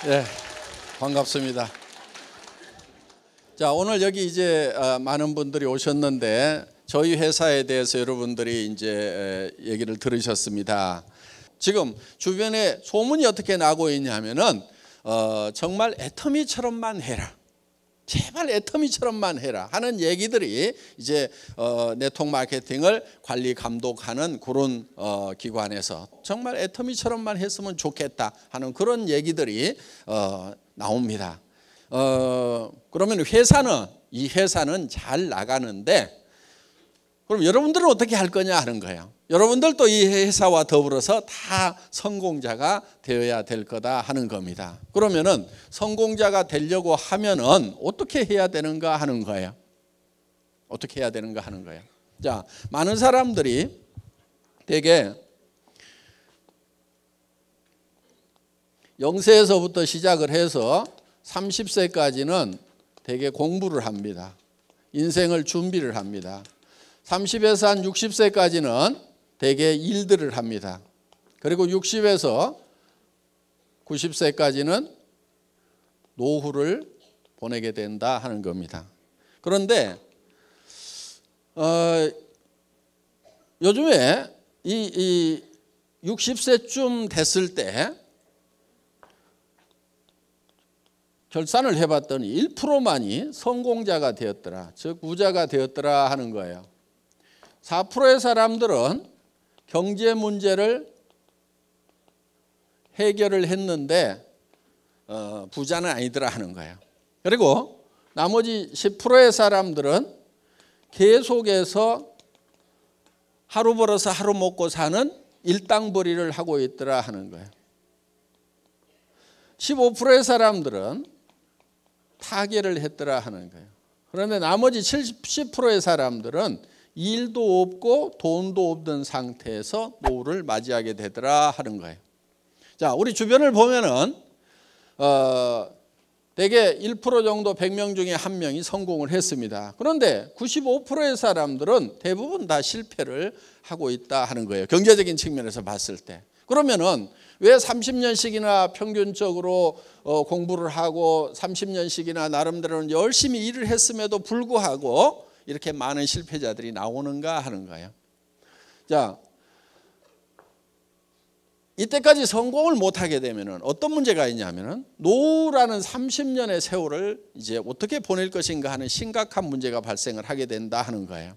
예, 반갑습니다. 자, 오늘 여기 이제 많은 분들이 오셨는데 저희 회사에 대해서 여러분들이 이제 얘기를 들으셨습니다. 지금 주변에 소문이 어떻게 나고 있냐면은 정말 애터미처럼만 해라. 제발 애터미처럼만 해라 하는 얘기들이 이제 네트워크 마케팅을 관리 감독하는 그런 기관에서 정말 애터미처럼만 했으면 좋겠다 하는 그런 얘기들이 나옵니다. 그러면 이 회사는 잘 나가는데 그럼 여러분들은 어떻게 할 거냐 하는 거예요. 여러분들도 이 회사와 더불어서 다 성공자가 되어야 될 거다 하는 겁니다. 그러면은 성공자가 되려고 하면은 어떻게 해야 되는가 하는 거예요. 어떻게 해야 되는가 하는 거예요. 자, 많은 사람들이 되게 0세에서부터 시작을 해서 30세까지는 되게 공부를 합니다. 인생을 준비를 합니다. 30에서 한 60세까지는 대개 일들을 합니다. 그리고 60에서 90세까지는 노후를 보내게 된다 하는 겁니다. 그런데 요즘에 이 60세쯤 됐을 때 결산을 해봤더니 1%만이 성공자가 되었더라, 즉 부자가 되었더라 하는 거예요. 4%의 사람들은 경제 문제를 해결을 했는데 부자는 아니더라 하는 거예요. 그리고 나머지 10%의 사람들은 계속해서 하루 벌어서 하루 먹고 사는 일당벌이를 하고 있더라 하는 거예요. 15%의 사람들은 타계를 했더라 하는 거예요. 그런데 나머지 70%의 사람들은 일도 없고 돈도 없는 상태에서 노후를 맞이하게 되더라 하는 거예요. 자, 우리 주변을 보면은 대개 1% 정도 100명 중에 1명이 성공을 했습니다. 그런데 95%의 사람들은 대부분 다 실패를 하고 있다 하는 거예요. 경제적인 측면에서 봤을 때. 그러면은 왜 30년씩이나 평균적으로 공부를 하고 30년씩이나 나름대로는 열심히 일을 했음에도 불구하고 이렇게 많은 실패자들이 나오는가 하는 거예요. 자, 이때까지 성공을 못하게 되면 어떤 문제가 있냐면은 노후라는 30년의 세월을 이제 어떻게 보낼 것인가 하는 심각한 문제가 발생을 하게 된다 하는 거예요.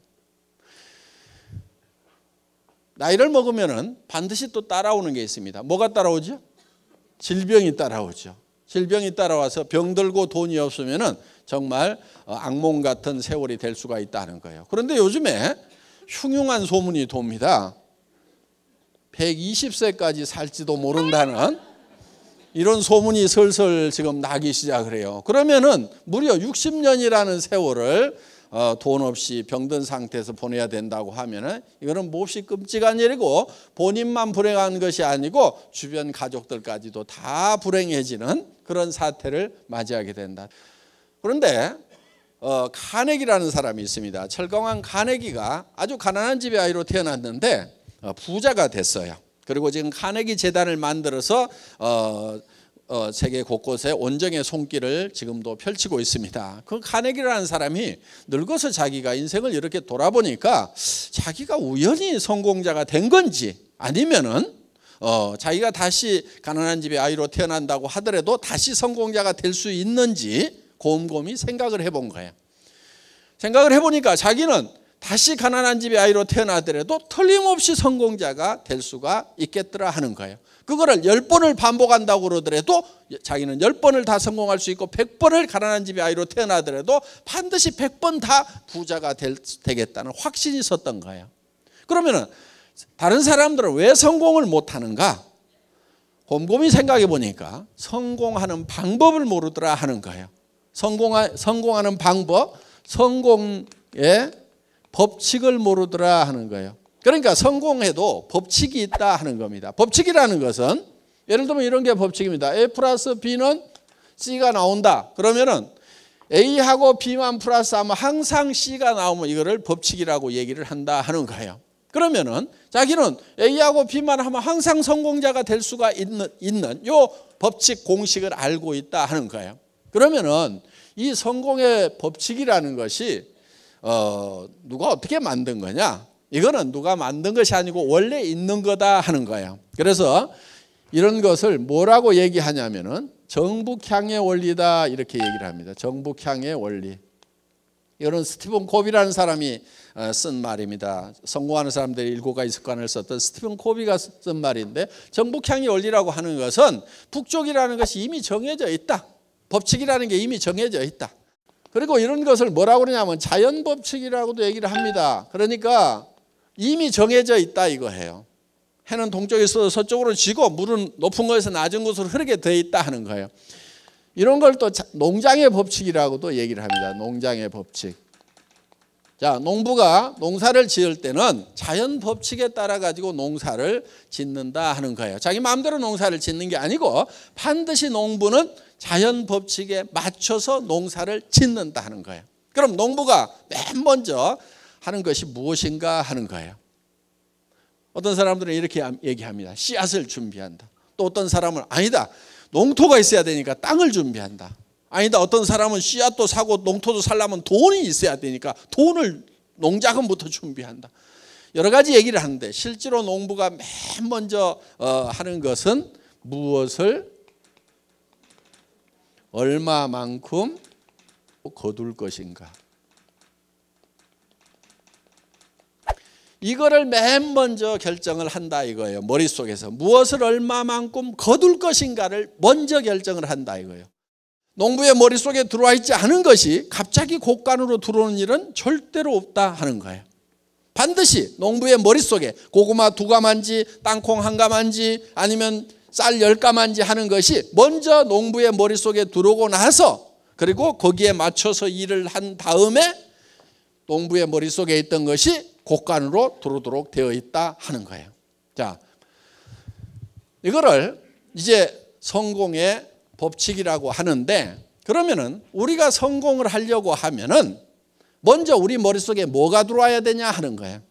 나이를 먹으면은 반드시 또 따라오는 게 있습니다. 뭐가 따라오죠? 질병이 따라오죠. 질병이 따라와서 병들고 돈이 없으면은 정말 악몽 같은 세월이 될 수가 있다는 거예요. 그런데 요즘에 흉흉한 소문이 돕니다. 120세까지 살지도 모른다는 이런 소문이 슬슬 지금 나기 시작을 해요. 그러면은 무려 60년이라는 세월을 돈 없이 병든 상태에서 보내야 된다고 하면은 이거는 몹시 끔찍한 일이고 본인만 불행한 것이 아니고 주변 가족들까지도 다 불행해지는 그런 사태를 맞이하게 된다. 그런데 카네기라는 사람이 있습니다. 철강왕 카네기가 아주 가난한 집의 아이로 태어났는데 부자가 됐어요. 그리고 지금 카네기 재단을 만들어서 세계 곳곳에 온정의 손길을 지금도 펼치고 있습니다. 그 카네기라는 사람이 늙어서 자기가 인생을 이렇게 돌아보니까 자기가 우연히 성공자가 된 건지 아니면은 자기가 다시 가난한 집의 아이로 태어난다고 하더라도 다시 성공자가 될 수 있는지 곰곰이 생각을 해본 거예요. 생각을 해보니까 자기는 다시 가난한 집의 아이로 태어나더라도 틀림없이 성공자가 될 수가 있겠더라 하는 거예요. 그거를 10번을 반복한다고 그러더라도 자기는 10번을 다 성공할 수 있고 100번을 가난한 집의 아이로 태어나더라도 반드시 100번 다 부자가 되겠다는 확신이 있었던 거예요. 그러면은 다른 사람들은 왜 성공을 못하는가? 곰곰이 생각해 보니까 성공하는 방법을 모르더라 하는 거예요. 성공하는 방법, 성공의 법칙을 모르더라 하는 거예요. 그러니까 성공해도 법칙이 있다 하는 겁니다. 법칙이라는 것은 예를 들면 이런 게 법칙입니다. A 플러스 B는 C가 나온다. 그러면은 A하고 B만 플러스하면 항상 C가 나오면 이거를 법칙이라고 얘기를 한다 하는 거예요. 그러면은 자기는 A하고 B만 하면 항상 성공자가 될 수가 있는 요 법칙 공식을 알고 있다 하는 거예요. 그러면은 이 성공의 법칙이라는 것이 누가 어떻게 만든 거냐? 이거는 누가 만든 것이 아니고 원래 있는 거다 하는 거예요. 그래서 이런 것을 뭐라고 얘기하냐면은 정북향의 원리다 이렇게 얘기를 합니다. 정북향의 원리. 이런 스티븐 코비라는 사람이 쓴 말입니다. 성공하는 사람들이 7가지 습관을 썼던 스티븐 코비가 쓴 말인데, 정북향의 원리라고 하는 것은 북쪽이라는 것이 이미 정해져 있다. 법칙이라는 게 이미 정해져 있다. 그리고 이런 것을 뭐라고 그러냐면 자연법칙이라고도 얘기를 합니다. 그러니까 이미 정해져 있다 이거예요. 해는 동쪽에서 서쪽으로 지고 물은 높은 곳에서 낮은 곳으로 흐르게 되어 있다 하는 거예요. 이런 걸 또 농장의 법칙이라고도 얘기를 합니다. 농장의 법칙. 자, 농부가 농사를 지을 때는 자연 법칙에 따라 가지고 농사를 짓는다 하는 거예요. 자기 마음대로 농사를 짓는 게 아니고 반드시 농부는 자연 법칙에 맞춰서 농사를 짓는다 하는 거예요. 그럼 농부가 맨 먼저 하는 것이 무엇인가 하는 거예요. 어떤 사람들은 이렇게 얘기합니다. 씨앗을 준비한다. 또 어떤 사람은 아니다. 농토가 있어야 되니까 땅을 준비한다. 아니다. 어떤 사람은 씨앗도 사고 농토도 살려면 돈이 있어야 되니까 돈을 농자금부터 준비한다. 여러 가지 얘기를 하는데 실제로 농부가 맨 먼저 하는 것은 무엇을 얼마만큼 거둘 것인가. 이거를 맨 먼저 결정을 한다 이거예요. 머릿속에서 무엇을 얼마만큼 거둘 것인가를 먼저 결정을 한다 이거예요. 농부의 머릿속에 들어와 있지 않은 것이 갑자기 곡간으로 들어오는 일은 절대로 없다 하는 거예요. 반드시 농부의 머릿속에 고구마 2가마인지 땅콩 1가마인지 아니면 쌀 10가마인지 하는 것이 먼저 농부의 머릿속에 들어오고 나서, 그리고 거기에 맞춰서 일을 한 다음에 농부의 머릿속에 있던 것이 곡간으로 들어오도록 되어 있다 하는 거예요. 자, 이거를 이제 성공의 법칙이라고 하는데, 그러면은 우리가 성공을 하려고 하면은 먼저 우리 머릿속에 뭐가 들어와야 되냐 하는 거예요.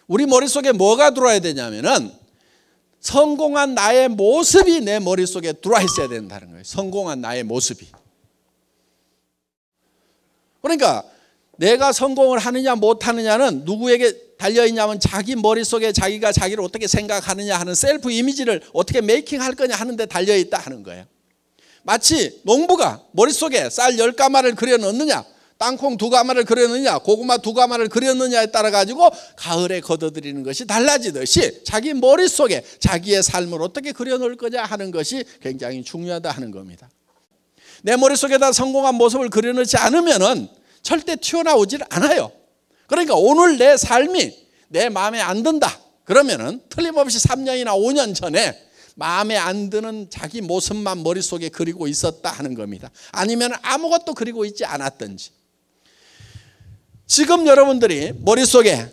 우리 머릿속에 뭐가 들어와야 되냐면은 성공한 나의 모습이 내 머릿속에 들어와 있어야 된다는 거예요. 성공한 나의 모습이. 그러니까 내가 성공을 하느냐 못하느냐는 누구에게 달려있냐면 자기 머릿속에 자기가 자기를 어떻게 생각하느냐 하는 셀프 이미지를 어떻게 메이킹할 거냐 하는 데 달려있다 하는 거예요. 마치 농부가 머릿속에 쌀 10가마를 그려 넣느냐, 땅콩 2가마를 그려 넣느냐, 고구마 2가마를 그려 넣느냐에 따라 가지고 가을에 거둬들이는 것이 달라지듯이 자기 머릿속에 자기의 삶을 어떻게 그려 넣을 거냐 하는 것이 굉장히 중요하다 하는 겁니다. 내 머릿속에다 성공한 모습을 그려 넣지 않으면은 절대 튀어나오질 않아요. 그러니까 오늘 내 삶이 내 마음에 안 든다. 그러면은 틀림없이 3년이나 5년 전에 마음에 안 드는 자기 모습만 머릿속에 그리고 있었다 하는 겁니다. 아니면 아무것도 그리고 있지 않았든지. 지금 여러분들이 머릿속에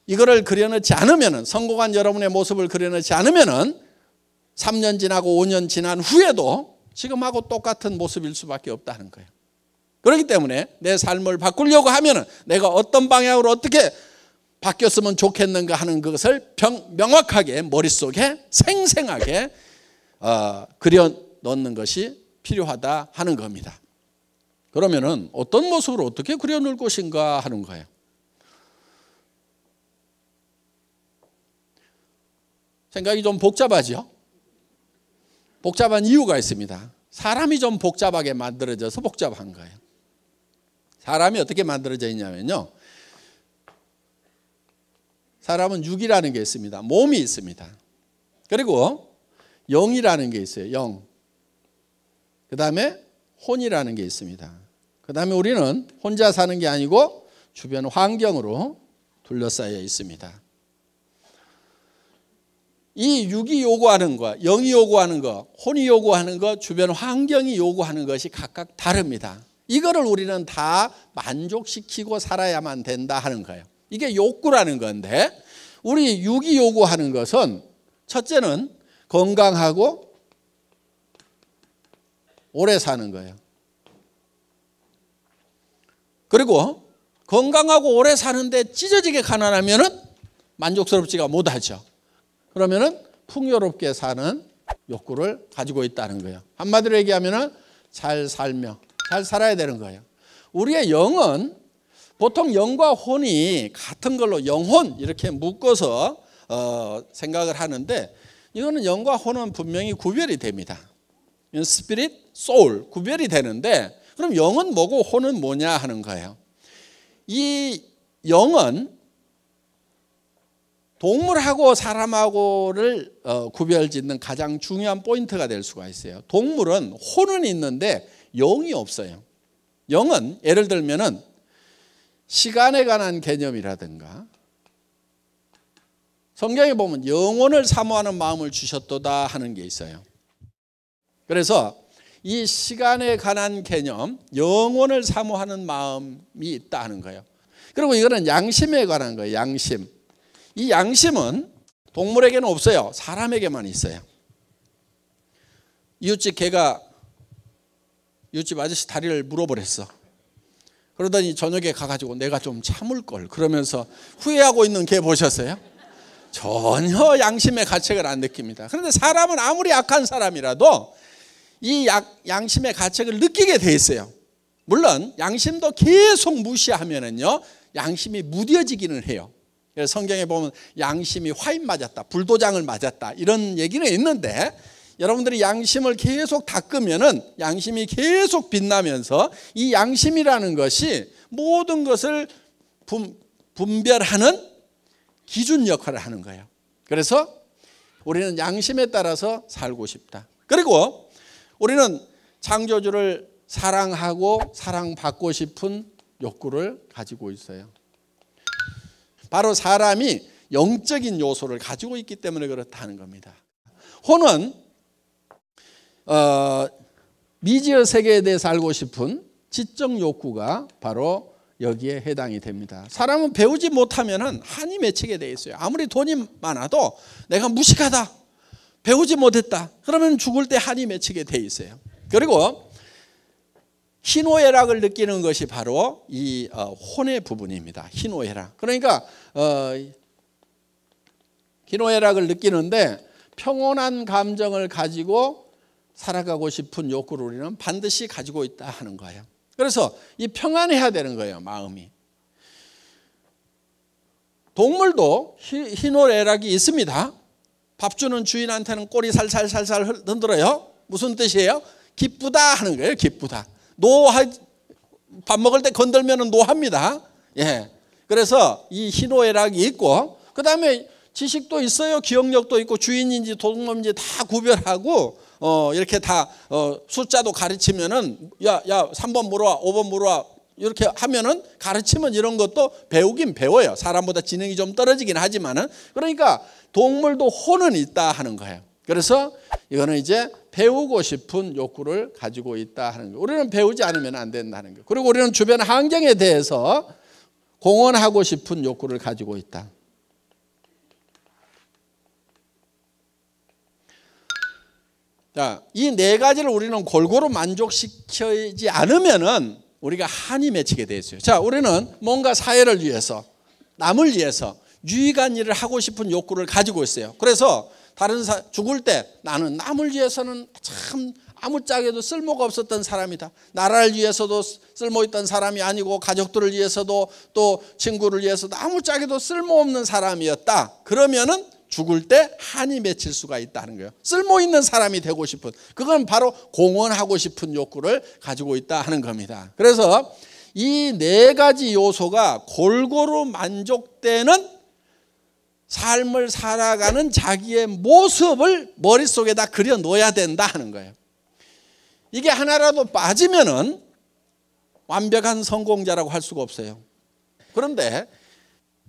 이거를 그려넣지 않으면은, 성공한 여러분의 모습을 그려넣지 않으면은 3년 지나고 5년 지난 후에도 지금하고 똑같은 모습일 수밖에 없다는 거예요. 그렇기 때문에 내 삶을 바꾸려고 하면은 내가 어떤 방향으로 어떻게 바뀌었으면 좋겠는가 하는 것을 명확하게 머릿속에 생생하게 그려 넣는 것이 필요하다 하는 겁니다. 그러면은 어떤 모습으로 어떻게 그려 놓을 것인가 하는 거예요. 생각이 좀 복잡하죠? 복잡한 이유가 있습니다. 사람이 좀 복잡하게 만들어져서 복잡한 거예요. 사람이 어떻게 만들어져 있냐면요, 사람은 육이라는 게 있습니다. 몸이 있습니다. 그리고 영이라는 게 있어요. 영. 그 다음에 혼이라는 게 있습니다. 그 다음에 우리는 혼자 사는 게 아니고 주변 환경으로 둘러싸여 있습니다. 이 육이 요구하는 것, 영이 요구하는 것, 혼이 요구하는 것, 주변 환경이 요구하는 것이 각각 다릅니다. 이거를 우리는 다 만족시키고 살아야만 된다 하는 거예요. 이게 욕구라는 건데, 우리 육이 요구하는 것은 첫째는 건강하고 오래 사는 거예요. 그리고 건강하고 오래 사는데 찢어지게 가난하면은 만족스럽지가 못하죠. 그러면은 풍요롭게 사는 욕구를 가지고 있다는 거예요. 한마디로 얘기하면 잘 살며 잘 살아야 되는 거예요. 우리의 영은 보통 영과 혼이 같은 걸로 영혼 이렇게 묶어서 생각을 하는데 이거는 영과 혼은 분명히 구별이 됩니다. 스피릿, 소울 구별이 되는데 그럼 영은 뭐고 혼은 뭐냐 하는 거예요. 이 영은 동물하고 사람하고를 구별짓는 가장 중요한 포인트가 될 수가 있어요. 동물은 혼은 있는데 영이 없어요. 영은 예를 들면은 시간에 관한 개념이라든가 성경에 보면 영혼을 사모하는 마음을 주셨도다 하는 게 있어요. 그래서 이 시간에 관한 개념, 영혼을 사모하는 마음이 있다 하는 거예요. 그리고 이거는 양심에 관한 거예요. 양심. 이 양심은 동물에게는 없어요. 사람에게만 있어요. 이웃집 개가 이웃집 아저씨 다리를 물어버렸어. 그러더니 저녁에 가가지고 내가 좀 참을 걸 그러면서 후회하고 있는 개 보셨어요? 전혀 양심의 가책을 안 느낍니다. 그런데 사람은 아무리 악한 사람이라도 이 양심의 가책을 느끼게 돼 있어요. 물론 양심도 계속 무시하면은요 양심이 무뎌지기는 해요. 그래서 성경에 보면 양심이 화인 맞았다, 불도장을 맞았다 이런 얘기는 있는데 여러분들이 양심을 계속 닦으면은 양심이 계속 빛나면서 이 양심이라는 것이 모든 것을 분별하는 기준 역할을 하는 거예요. 그래서 우리는 양심에 따라서 살고 싶다. 그리고 우리는 창조주를 사랑하고 사랑받고 싶은 욕구를 가지고 있어요. 바로 사람이 영적인 요소를 가지고 있기 때문에 그렇다는 겁니다. 혼은 미지의 세계에 대해서 알고 싶은 지적 욕구가 바로 여기에 해당이 됩니다. 사람은 배우지 못하면 한이 맺히게 돼 있어요. 아무리 돈이 많아도 내가 무식하다, 배우지 못했다 그러면 죽을 때 한이 맺히게 돼 있어요. 그리고 희노애락을 느끼는 것이 바로 이 혼의 부분입니다. 희노애락. 그러니까 희노애락을 느끼는데 평온한 감정을 가지고 살아가고 싶은 욕구를 우리는 반드시 가지고 있다 하는 거예요. 그래서 이 평안해야 되는 거예요. 마음이. 동물도 희노애락이 있습니다. 밥 주는 주인한테는 꼬리 살살살살 흔들어요. 무슨 뜻이에요? 기쁘다 하는 거예요. 기쁘다. 밥 먹을 때 건들면 노합니다. 예. 그래서 이 희노애락이 있고 그 다음에 지식도 있어요. 기억력도 있고 주인인지 동물인지 다 구별하고 이렇게 다 숫자도 가르치면은 야 3번 물어와 5번 물어와 이렇게 하면은 가르치면 이런 것도 배우긴 배워요. 사람보다 지능이 좀 떨어지긴 하지만은 그러니까 동물도 혼은 있다 하는 거예요. 그래서 이거는 이제 배우고 싶은 욕구를 가지고 있다 하는 거예요. 우리는 배우지 않으면 안 된다는 거예요. 그리고 우리는 주변 환경에 대해서 공헌하고 싶은 욕구를 가지고 있다. 자, 이 네 가지를 우리는 골고루 만족시키지 않으면은 우리가 한이 맺히게 돼 있어요. 자, 우리는 뭔가 사회를 위해서, 남을 위해서 유익한 일을 하고 싶은 욕구를 가지고 있어요. 그래서 죽을 때 나는 남을 위해서는 참 아무짝에도 쓸모가 없었던 사람이다. 나라를 위해서도 쓸모있던 사람이 아니고 가족들을 위해서도 또 친구를 위해서도 아무짝에도 쓸모없는 사람이었다. 그러면은 죽을 때 한이 맺힐 수가 있다는 거예요. 쓸모있는 사람이 되고 싶은, 그건 바로 공헌하고 싶은 욕구를 가지고 있다 하는 겁니다. 그래서 이 네 가지 요소가 골고루 만족되는 삶을 살아가는 자기의 모습을 머릿속에다 그려 놓아야 된다 하는 거예요. 이게 하나라도 빠지면은 완벽한 성공자라고 할 수가 없어요. 그런데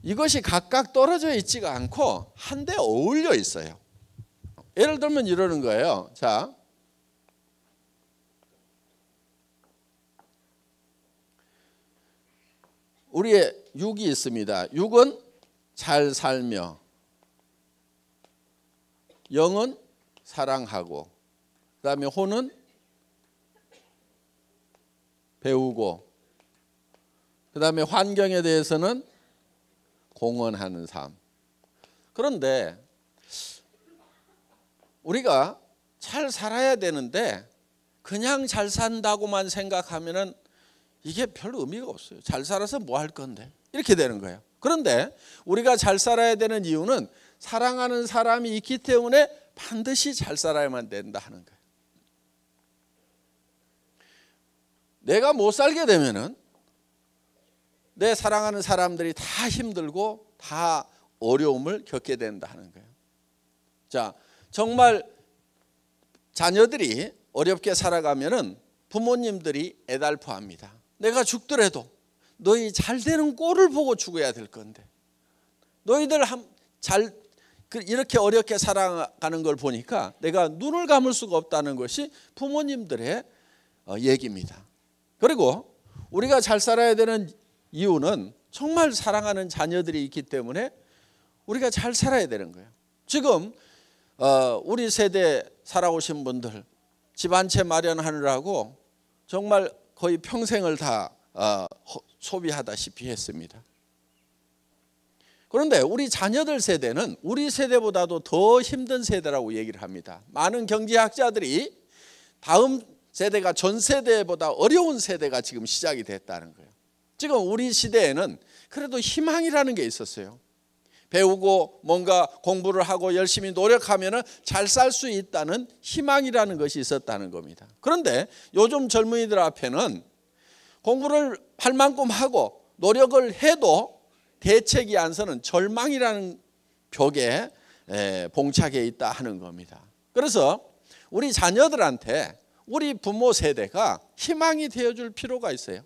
이것이 각각 떨어져 있지가 않고 한데 어울려 있어요. 예를 들면 이러는 거예요. 자, 우리의 육이 있습니다. 육은 잘 살며, 영은 사랑하고, 그 다음에 혼은 배우고, 그 다음에 환경에 대해서는 공헌하는 삶. 그런데 우리가 잘 살아야 되는데 그냥 잘 산다고만 생각하면은 이게 별 의미가 없어요. 잘 살아서 뭐 할 건데 이렇게 되는 거예요. 그런데 우리가 잘 살아야 되는 이유는 사랑하는 사람이 있기 때문에 반드시 잘 살아야만 된다 하는 거예요. 내가 못 살게 되면은 내 사랑하는 사람들이 다 힘들고 다 어려움을 겪게 된다 하는 거예요. 자, 정말 자녀들이 어렵게 살아가면은 부모님들이 애달퍼합니다. 내가 죽더라도 너희 잘 되는 꼴을 보고 죽어야 될 건데 너희들 이렇게 어렵게 살아가는 걸 보니까 내가 눈을 감을 수가 없다는 것이 부모님들의 얘기입니다. 그리고 우리가 잘 살아야 되는 이유는 정말 사랑하는 자녀들이 있기 때문에 우리가 잘 살아야 되는 거예요. 지금 우리 세대 살아오신 분들 집 한 채 마련하느라고 정말 거의 평생을 다 소비하다시피 했습니다. 그런데 우리 자녀들 세대는 우리 세대보다도 더 힘든 세대라고 얘기를 합니다. 많은 경제학자들이 다음 세대가 전 세대보다 어려운 세대가 지금 시작이 됐다는 거예요. 지금 우리 시대에는 그래도 희망이라는 게 있었어요. 배우고 뭔가 공부를 하고 열심히 노력하면 잘 살 수 있다는 희망이라는 것이 있었다는 겁니다. 그런데 요즘 젊은이들 앞에는 공부를 할 만큼 하고 노력을 해도 대책이 안 서는 절망이라는 벽에 봉착해 있다 하는 겁니다. 그래서 우리 자녀들한테 우리 부모 세대가 희망이 되어줄 필요가 있어요.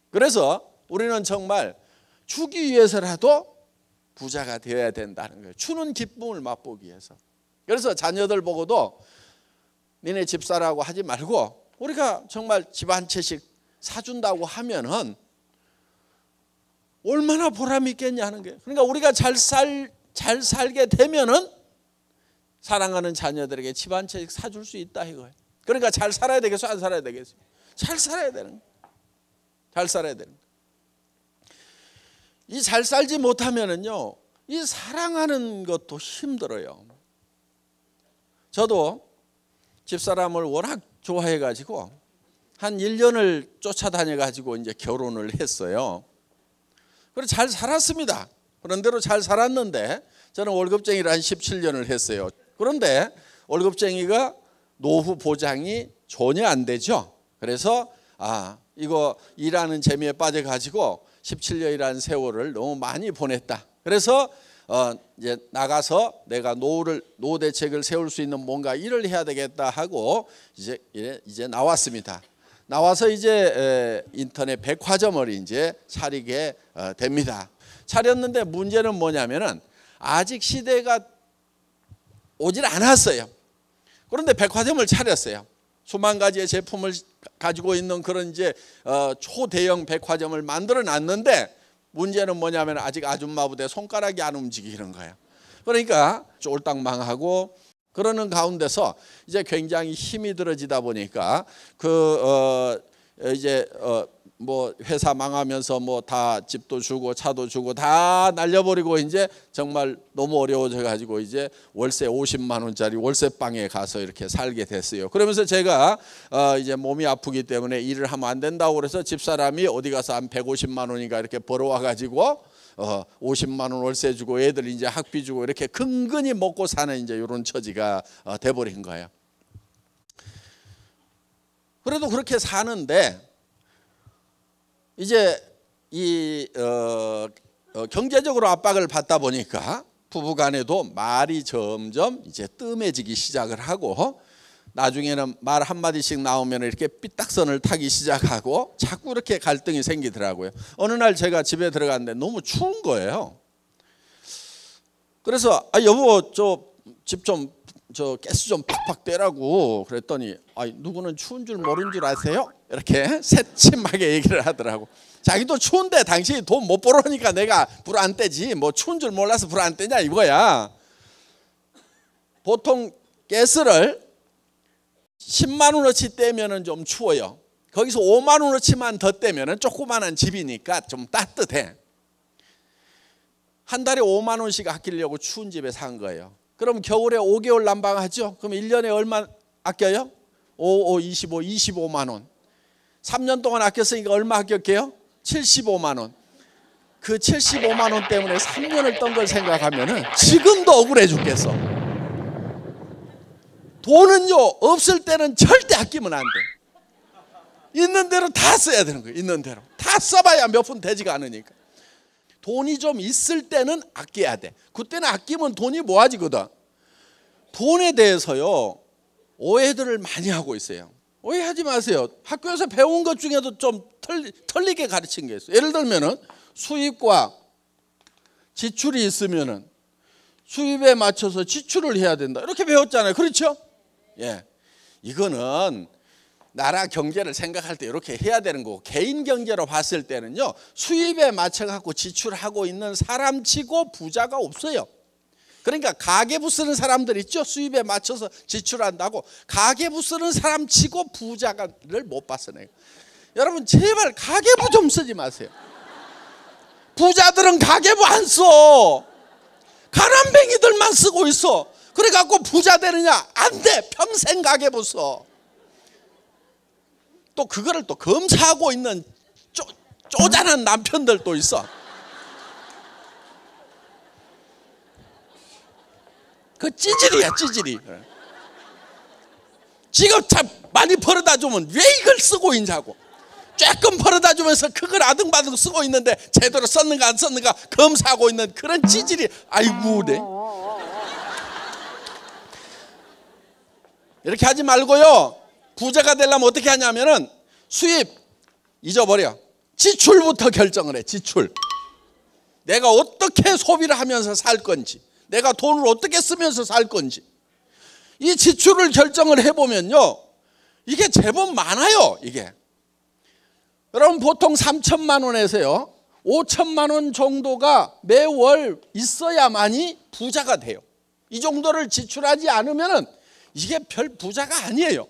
그래서 우리는 정말 주기 위해서라도 부자가 되어야 된다는 거예요. 주는 기쁨을 맛보기 위해서. 그래서 자녀들 보고도 니네 집사라고 하지 말고 우리가 정말 집 한 채씩 사준다고 하면은 얼마나 보람이 있겠냐 하는 거예요. 그러니까 우리가 잘 살게 되면은 사랑하는 자녀들에게 집 한 채씩 사줄 수 있다 이거예요. 그러니까 잘 살아야 되겠어, 안 살아야 되겠어? 잘 살아야 되는 거예요. 잘 살아야 되는 거예요. 이 잘 살지 못하면은요, 이 사랑하는 것도 힘들어요. 저도 집사람을 워낙 좋아해가지고 한 1년을 쫓아다녀가지고 이제 결혼을 했어요. 그래서 잘 살았습니다. 그런대로 잘 살았는데 저는 월급쟁이를 한 17년을 했어요. 그런데 월급쟁이가 노후 보장이 전혀 안 되죠. 그래서 이거 일하는 재미에 빠져가지고 17년이라는 세월을 너무 많이 보냈다. 그래서 이제 나가서 내가 노후 대책을 세울 수 있는 뭔가 일을 해야 되겠다 하고 이제 나왔습니다. 나와서 이제 인터넷 백화점을 이제 차리게 됩니다. 차렸는데 문제는 뭐냐면은 아직 시대가 오질 않았어요. 그런데 백화점을 차렸어요. 수만 가지의 제품을 가지고 있는 그런 이제 초대형 백화점을 만들어 놨는데 문제는 뭐냐면 아직 아줌마부대 손가락이 안 움직이는 거예요. 그러니까 쫄딱 망하고 그러는 가운데서 이제 굉장히 힘이 들어지다 보니까 뭐 회사 망하면서 뭐 다 집도 주고 차도 주고 다 날려버리고 이제 정말 너무 어려워져 가지고 이제 월세 50만 원짜리 월세방에 가서 이렇게 살게 됐어요. 그러면서 제가 이제 몸이 아프기 때문에 일을 하면 안 된다고 그래서 집사람이 어디 가서 한 150만 원인가 이렇게 벌어와 가지고 50만 원 월세 주고 애들 이제 학비 주고 이렇게 근근히 먹고 사는 이제 이런 처지가 돼버린 거예요. 그래도 그렇게 사는데 이제 경제적으로 압박을 받다 보니까 부부간에도 말이 점점 이제 뜸해지기 시작을 하고 나중에는 말 한마디씩 나오면 이렇게 삐딱선을 타기 시작하고 자꾸 이렇게 갈등이 생기더라고요. 어느 날 제가 집에 들어갔는데 너무 추운 거예요. 그래서 여보 집 좀 가스 좀 팍팍 떼라고 그랬더니 누구는 추운 줄 모르는 줄 아세요? 이렇게 새침하게 얘기를 하더라고. 자기도 추운데 당신이 돈 못 벌어오니까 내가 불 안 떼지 뭐 추운 줄 몰라서 불 안 떼냐 이거야. 보통 가스를 10만 원어치 떼면은 좀 추워요. 거기서 5만 원어치만 더 떼면은 조그만한 집이니까 좀 따뜻해. 한 달에 5만 원씩 아끼려고 추운 집에 산 거예요. 그럼 겨울에 5개월 난방하죠. 그럼 1년에 얼마 아껴요? 25만 원. 3년 동안 아꼈으니까 얼마 아꼈게요? 75만 원. 그 75만 원 때문에 3년을 떤 걸 생각하면은 지금도 억울해 죽겠어. 돈은요, 없을 때는 절대 아끼면 안 돼. 있는 대로 다 써야 되는 거예요. 있는 대로 다 써봐야 몇 푼 되지가 않으니까. 돈이 좀 있을 때는 아껴야 돼. 그때는 아끼면 돈이 모아지거든. 돈에 대해서요, 오해들을 많이 하고 있어요. 오해하지 마세요. 학교에서 배운 것 중에도 좀 틀리게 가르친 게 있어요. 예를 들면은 수입과 지출이 있으면은 수입에 맞춰서 지출을 해야 된다, 이렇게 배웠잖아요. 그렇죠? 예, 이거는 나라 경제를 생각할 때 이렇게 해야 되는 거고, 개인 경제로 봤을 때는요, 수입에 맞춰 갖고 지출하고 있는 사람치고 부자가 없어요. 그러니까 가계부 쓰는 사람들 있죠? 수입에 맞춰서 지출한다고. 가계부 쓰는 사람치고 부자를 못 봤어 내가. 여러분 제발 가계부 좀 쓰지 마세요. 부자들은 가계부 안 써. 가난뱅이들만 쓰고 있어. 그래 갖고 부자 되느냐? 안 돼. 평생 가계부 써. 또 그거를 또 검사하고 있는 쪼잔한 남편들도 있어. 그 찌질이야, 찌질이. 지금 참 많이 벌어다 주면 왜 이걸 쓰고 있냐고. 조금 벌어다 주면서 그걸 아등바등 쓰고 있는데 제대로 썼는가 안 썼는가 검사하고 있는 그런 찌질이. 아이고, 네. 이렇게 하지 말고요, 부자가 되려면 어떻게 하냐면은 수입 잊어버려. 지출부터 결정을 해. 지출. 내가 어떻게 소비를 하면서 살 건지, 내가 돈을 어떻게 쓰면서 살 건지, 이 지출을 결정을 해보면요, 이게 제법 많아요. 이게 여러분 보통 3천만 원에서요 5천만 원 정도가 매월 있어야만이 부자가 돼요. 이 정도를 지출하지 않으면 이게 별 부자가 아니에요.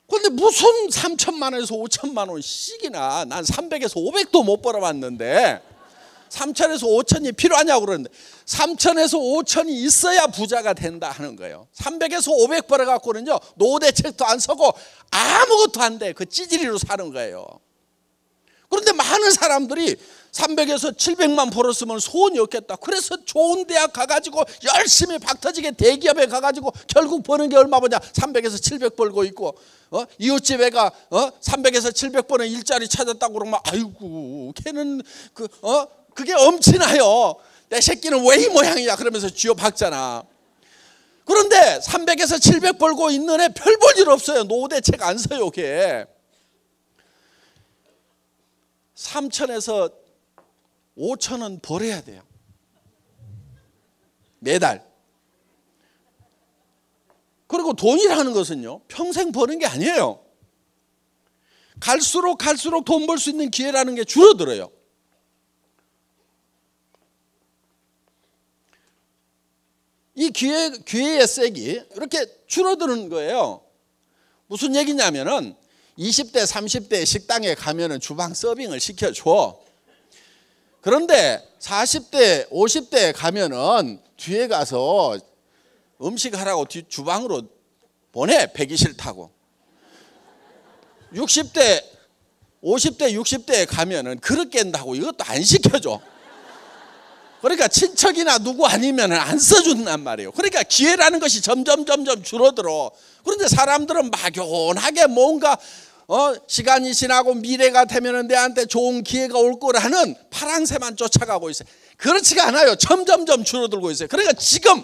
그런데 무슨 3천만 원에서 5천만 원씩이나, 난 300에서 500도 못 벌어봤는데 3천에서 5천이 필요하냐고 그러는데, 3천에서 5천이 있어야 부자가 된다 하는 거예요. 300에서 500 벌어갖고는요 노후대책도 안 서고 아무것도 안 돼. 그 찌질이로 사는 거예요. 그런데 많은 사람들이 300에서 700만 벌었으면 소원이 없겠다. 그래서 좋은 대학 가가지고 열심히 박터지게 대기업에 가가지고 결국 버는 게 얼마 버냐? 300에서 700 벌고 있고, 이웃집 애가 300에서 700 버는 일자리 찾았다고 그러면 아이고 걔는 그게 엄친아요. 내 새끼는 왜 이 모양이야 그러면서 쥐어박잖아. 그런데 300에서 700 벌고 있는 애 별 볼 일 없어요. 노후대책 안 써요. 걔 3천에서 5천은 벌어야 돼요. 매달. 그리고 돈이라는 것은요 평생 버는 게 아니에요. 갈수록 돈 벌 수 있는 기회라는 게 줄어들어요. 이 기회의 색이 이렇게 줄어드는 거예요. 무슨 얘기냐면은 20대 30대 식당에 가면은 주방 서빙을 시켜줘. 그런데 40대 50대에 가면은 뒤에 가서 음식 하라고 주방으로 보내. 배기 싫다고. 60대 50대 60대에 가면은 그릇 깬다고 이것도 안 시켜줘. 그러니까 친척이나 누구 아니면 안 써준단 말이에요. 그러니까 기회라는 것이 점점 줄어들어. 그런데 사람들은 막연하게 뭔가 시간이 지나고 미래가 되면 내한테 좋은 기회가 올 거라는 파랑새만 쫓아가고 있어요. 그렇지가 않아요. 점점 줄어들고 있어요. 그러니까 지금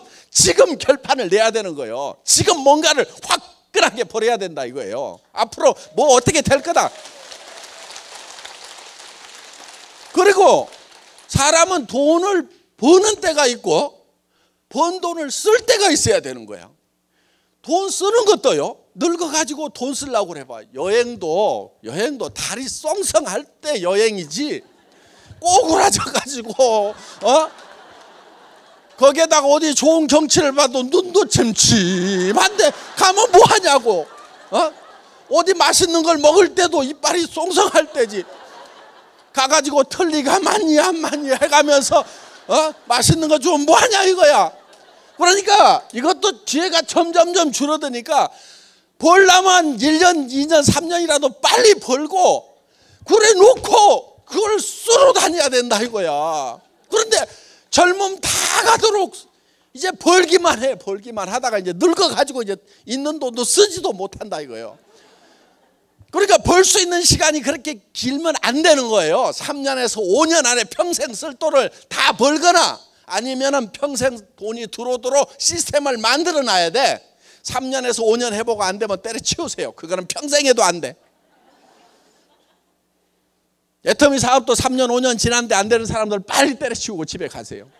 결판을 내야 되는 거예요. 지금 뭔가를 화끈하게 벌여야 된다 이거예요. 앞으로 뭐 어떻게 될 거다. 그리고 사람은 돈을 버는 때가 있고 번 돈을 쓸 때가 있어야 되는 거야. 돈 쓰는 것도요, 늙어가지고 돈 쓰려고 그래봐. 여행도 다리 썽썽할 때 여행이지, 꼬꾸라져가지고 거기에다가 어디 좋은 경치를 봐도 눈도 침침한데 가면 뭐 하냐고. 어디 맛있는 걸 먹을 때도 이빨이 썽썽할 때지. 가가지고 틀니가 많니 안 많니 해가면서 맛있는 거 주면 뭐하냐 이거야. 그러니까 이것도 기회가 점점점 줄어드니까 벌려면 1년, 2년, 3년이라도 빨리 벌고 그래 놓고 그걸 쓰러 다녀야 된다 이거야. 그런데 젊음 다 가도록 이제 벌기만 해. 벌기만 하다가 이제 늙어가지고 이제 있는 돈도 쓰지도 못한다 이거예요. 그러니까 벌 수 있는 시간이 그렇게 길면 안 되는 거예요. 3년에서 5년 안에 평생 쓸 돈을 다 벌거나 아니면은 평생 돈이 들어오도록 시스템을 만들어 놔야 돼. 3년에서 5년 해보고 안 되면 때려치우세요. 그거는 평생 해도 안 돼. 애터미 사업도 3년 5년 지났는데 안 되는 사람들 빨리 때려치우고 집에 가세요.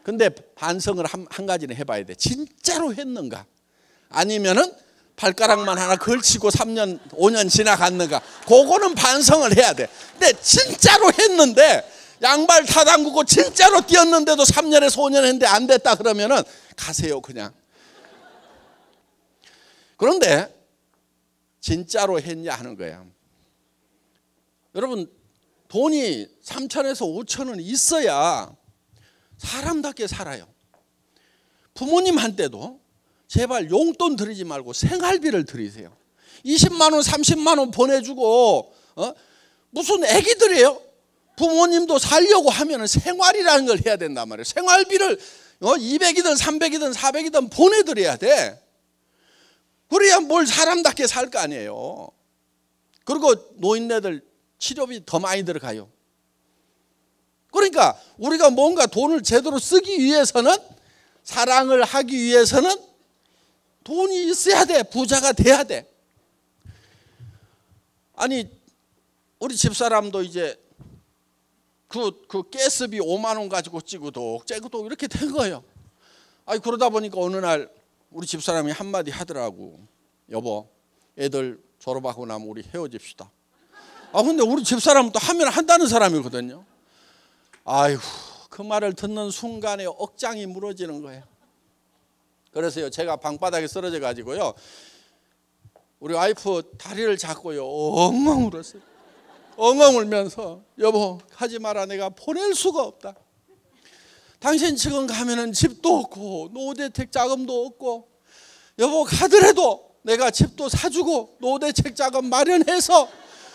근데 반성을 한 가지는 해봐야 돼. 진짜로 했는가? 아니면은 발가락만 하나 걸치고 3년 5년 지나갔는가? 그거는 반성을 해야 돼. 근데 진짜로 했는데 양발 다 담그고 진짜로 뛰었는데도 3년에서 5년 했는데 안 됐다 그러면은 가세요 그냥. 그런데 진짜로 했냐 하는 거야. 여러분 돈이 3천에서 5천은 있어야 사람답게 살아요. 부모님한테도 제발 용돈 드리지 말고 생활비를 드리세요. 20만 원 30만 원 보내주고 무슨 애기들이에요. 부모님도 살려고 하면 생활이라는 걸 해야 된단 말이에요. 생활비를 200이든 300이든 400이든 보내드려야 돼. 그래야 뭘 사람답게 살 거 아니에요. 그리고 노인네들 치료비 더 많이 들어가요. 그러니까 우리가 뭔가 돈을 제대로 쓰기 위해서는, 사랑을 하기 위해서는 돈이 있어야 돼. 부자가 돼야 돼. 아니 우리 집사람도 이제 그 가스비 5만 원 가지고 찌고도 이렇게 된 거예요. 아니 그러다 보니까 어느 날 우리 집사람이 한마디 하더라고. 여보, 애들 졸업하고 나면 우리 헤어집시다. 근데 우리 집사람은 또 하면 한다는 사람이거든요. 아이고, 그 말을 듣는 순간에 억장이 무너지는 거예요. 그래서요, 제가 방바닥에 쓰러져 가지고요, 우리 와이프 다리를 잡고요, 엉엉 울었어요. 엉엉 울면서, 여보 하지 마라, 내가 보낼 수가 없다. 당신 지금 가면은 집도 없고 노후대책 자금도 없고, 여보 가더라도 내가 집도 사주고 노후대책 자금 마련해서